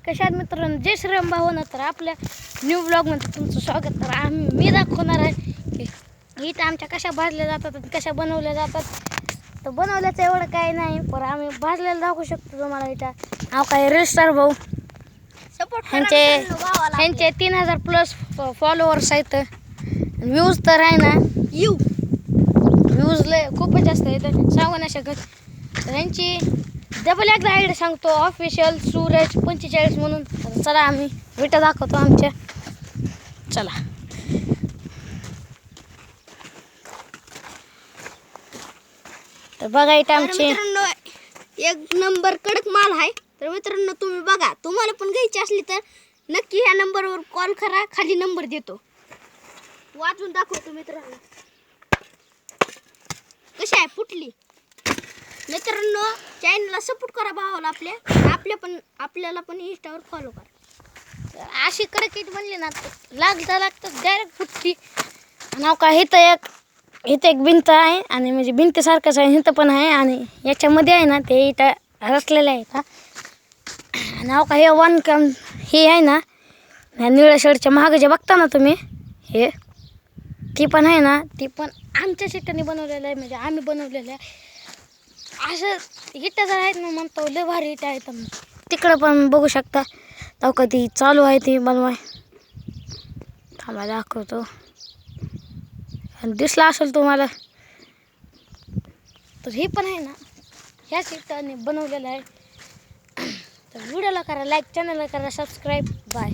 कशात मित्रांनो जय श्रीराम भावना. तर आपल्या न्यू ब्लॉगमध्ये तुमचं स्वागत. तर मी दाखवणार आहे की इथं आमच्या कशा भाजल्या जातात आणि कशा बनवल्या जातात. तर बनवल्याचं एवढं काही नाही, पण आम्ही भाजलेलं दाखवू शकतो तुम्हाला. इथं नाव काय रील स्टार भाऊ, ह्यांचे 3000+ फॉलोअर्स आहेत. व्ह्यूज तर आहे ना, व्ह्यूज लय खूपच जास्त आहेत, सांगू नाही शकत. तर ह्यांची डबल एकदा आयडी सांगतो, ऑफिशियल सूरज 45 म्हणून. तर चला आम्ही विटा दाखवतो आमच्या. चला तर बघा इथं आमचे एक नंबर कडक माल आहे. तर मित्रांनो तुम्ही बघा, तुम्हाला पण घ्यायची असली तर नक्की ह्या नंबरवर कॉल करा. खाली नंबर देतो, वाचून दाखवतो मित्रांनो. कशी आहे फुटली. मित्रांनो चॅनलला सपोर्ट करा भावाला आपल्याला पण इंस्टावर फॉलो करा. अशी कडक इट बनली ना, लागतं डायरेक्ट फुटती. नाव काय इथं एक भिंत आहे, आणि म्हणजे भिंतीसारखंच आहे इथं पण आहे, आणि याच्यामध्ये आहे ना ते इथं रचलेलं आहे का. नाव का हे वन कम हे आहे ना, निळ्या शर्टच्या मागं जे बघता ना तुम्ही, हे ती पण आहे ना, ती पण आमच्या शिट्ट्याने बनवलेलं आहे, म्हणजे आम्ही बनवलेलं आहे. असं इटं जर आहेत ना म्हणतो लय भारी इटं आहेत. तिकडं पण बघू शकता, तो कधी चालू आहे ती बनवाय. थांबा दाखवतो, दिसला असेल तुम्हाला. तर हे पण आहे ना ह्याच इटाने बनवलेलं आहे. तर व्हिडिओला करा लाईक, चॅनलला करा सबस्क्राईब. बाय.